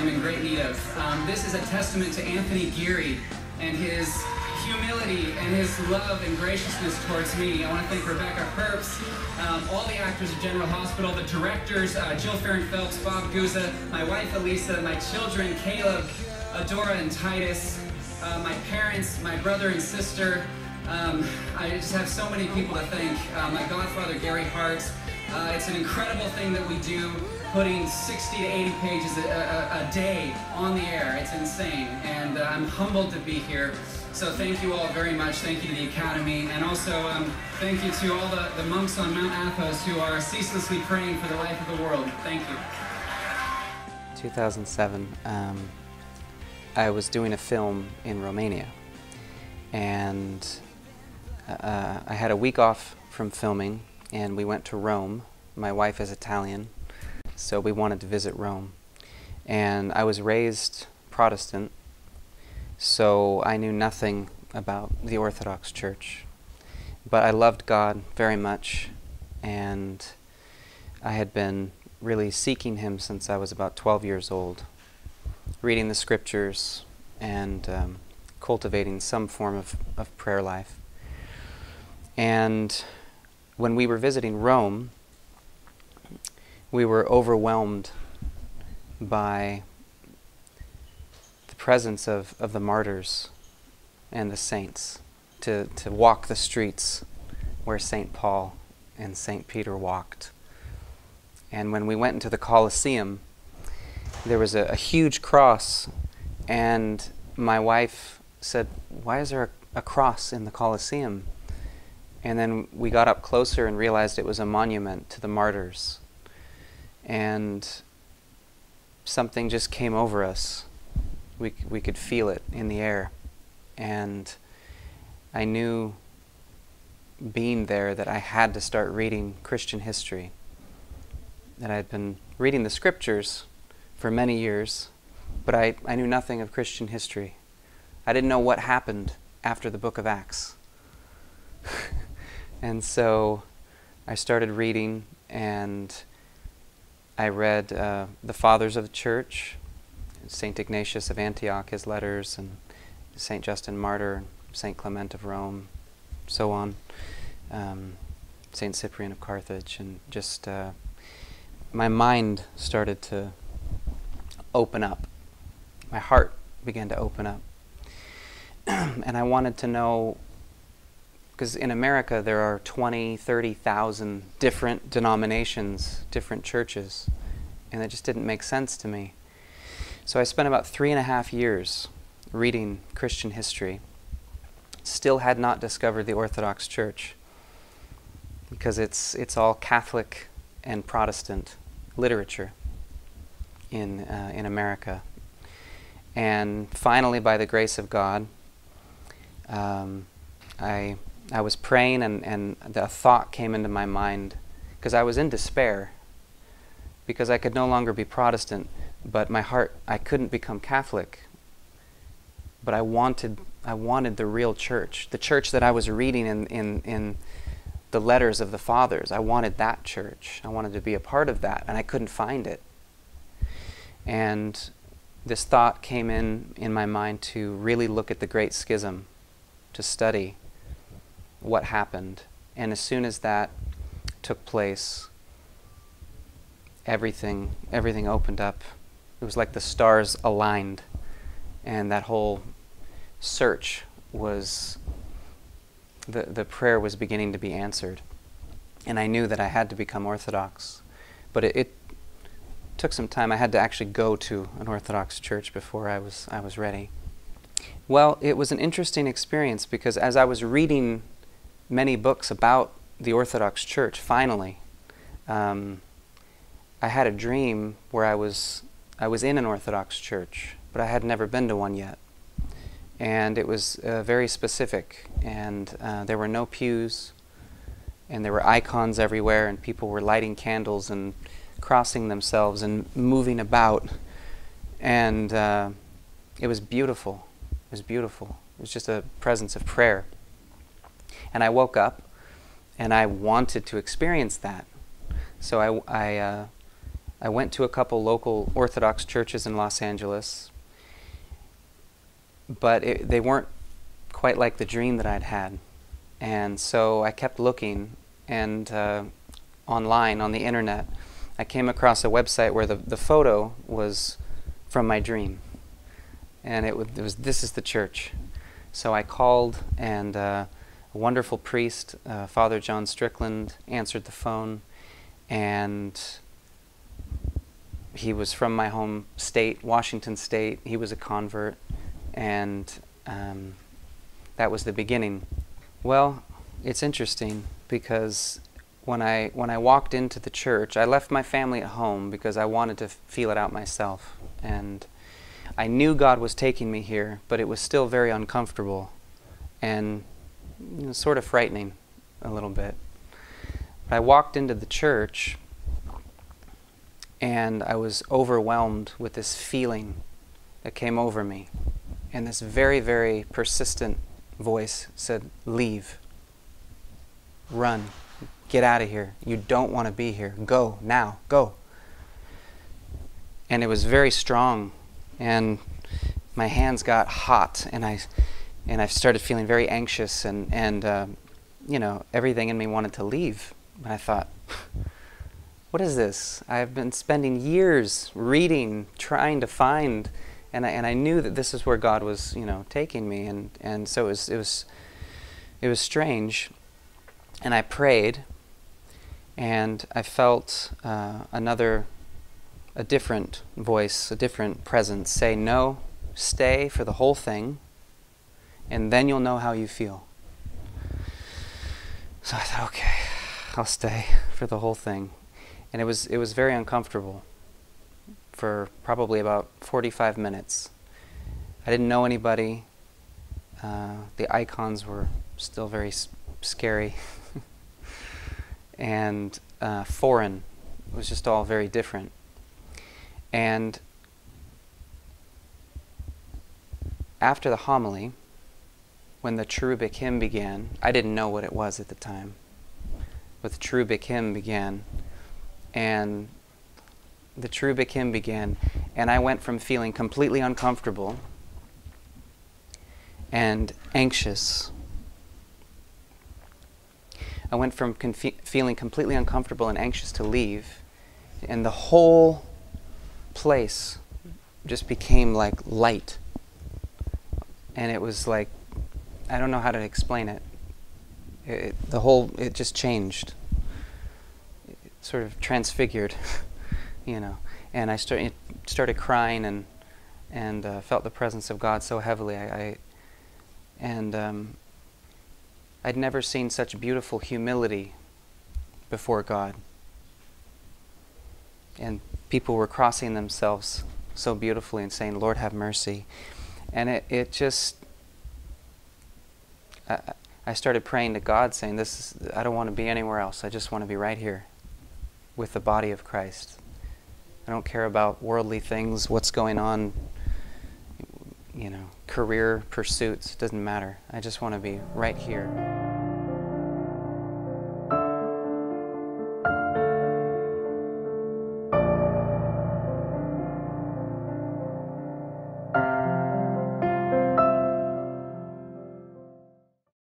I'm in great need of. This is a testament to Anthony Geary and his humility and his love and graciousness towards me. I want to thank Rebecca Herbst, all the actors at General Hospital, the directors, Jill Farron-Phelps, Bob Guza, my wife Elisa, my children Caleb, Adora and Titus, my parents, my brother and sister. I just have so many people to thank. My godfather Gary Hart. It's an incredible thing that we do, putting 60 to 80 pages a day on the air. It's insane, and I'm humbled to be here. So thank you all very much. Thank you to the Academy, and also thank you to all the monks on Mount Athos who are ceaselessly praying for the life of the world. Thank you. 2007, I was doing a film in Romania, and I had a week off from filming, and we went to Rome. My wife is Italian, so we wanted to visit Rome. And I was raised Protestant, so I knew nothing about the Orthodox Church. But I loved God very much, and I had been really seeking Him since I was about 12 years old, reading the Scriptures and cultivating some form of prayer life. And when we were visiting Rome, we were overwhelmed by the presence of the martyrs and the saints, to walk the streets where St. Paul and St. Peter walked. And when we went into the Colosseum, there was a huge cross, and my wife said, "Why is there a cross in the Colosseum?" And then we got up closer and realized it was a monument to the martyrs. And something just came over us. We could feel it in the air. And I knew, being there, that I had to start reading Christian history. That I had been reading the Scriptures for many years, but I knew nothing of Christian history. I didn't know what happened after the book of Acts. And so I started reading, and I read the Fathers of the Church, St. Ignatius of Antioch, his letters, and St. Justin Martyr, St. Clement of Rome, so on, St. Cyprian of Carthage, and just my mind started to open up. My heart began to open up. And I wanted to know, because in America there are 20, 30,000 different denominations, different churches, and it just didn't make sense to me. So I spent about 3.5 years reading Christian history. Still had not discovered the Orthodox Church, because it's all Catholic and Protestant literature in America. And finally, by the grace of God, I was praying, and the thought came into my mind, because I was in despair, because I could no longer be Protestant, but my heart, I couldn't become Catholic. But I wanted the real church, the church that I was reading in the letters of the Fathers. I wanted that church. I wanted to be a part of that, and I couldn't find it. And this thought came in my mind to really look at the Great Schism, to study what happened. And as soon as that took place, everything opened up. It was like the stars aligned, and that whole search was, the prayer was beginning to be answered. And I knew that I had to become Orthodox. But it took some time. I had to actually go to an Orthodox church before I was ready. Well, it was an interesting experience, because as I was reading many books about the Orthodox Church, finally, I had a dream where I was in an Orthodox church, but I had never been to one yet. And it was very specific, and there were no pews, and there were icons everywhere, and people were lighting candles and crossing themselves and moving about, and it was beautiful. It was beautiful. It was just a presence of prayer. And I woke up, and I wanted to experience that. So I went to a couple local Orthodox churches in Los Angeles, but they weren't quite like the dream that I'd had. And so I kept looking, and online, on the internet, I came across a website where the photo was from my dream. And it was, this is the church. So I called, and a wonderful priest, Father John Strickland, answered the phone, and he was from my home state, Washington State. He was a convert, and that was the beginning. Well, it's interesting because when I walked into the church, I left my family at home because I wanted to feel it out myself, and I knew God was taking me here, but it was still very uncomfortable and sort of frightening a little bit. But I walked into the church, and I was overwhelmed with this feeling that came over me. And this very, very persistent voice said, "Leave. Run. Get out of here. You don't want to be here. Go now. Go." And it was very strong, and my hands got hot, and I started feeling very anxious, and everything in me wanted to leave. And I thought, what is this? I've been spending years reading, trying to find, and I knew that this is where God was, taking me, and so it was strange. And I prayed, and I felt a different voice, a different presence say, "No, stay for the whole thing, and then you'll know how you feel." So I thought, okay, I'll stay for the whole thing. And it was very uncomfortable for probably about 45 minutes. I didn't know anybody. The icons were still very scary and foreign. It was just all very different. And after the homily, when the cherubic hymn began, I didn't know what it was at the time, but the cherubic hymn began, and I went from feeling completely uncomfortable and anxious. I went from feeling completely uncomfortable and anxious to leave, and the whole place just became like light. And it was like, I don't know how to explain it. It just changed. It sort of transfigured, And I started crying and felt the presence of God so heavily. I'd never seen such beautiful humility before God. And people were crossing themselves so beautifully and saying, "Lord, have mercy." And it just, I started praying to God, saying, I don't want to be anywhere else. I just want to be right here with the body of Christ. I don't care about worldly things, what's going on, career pursuits. It doesn't matter. I just want to be right here.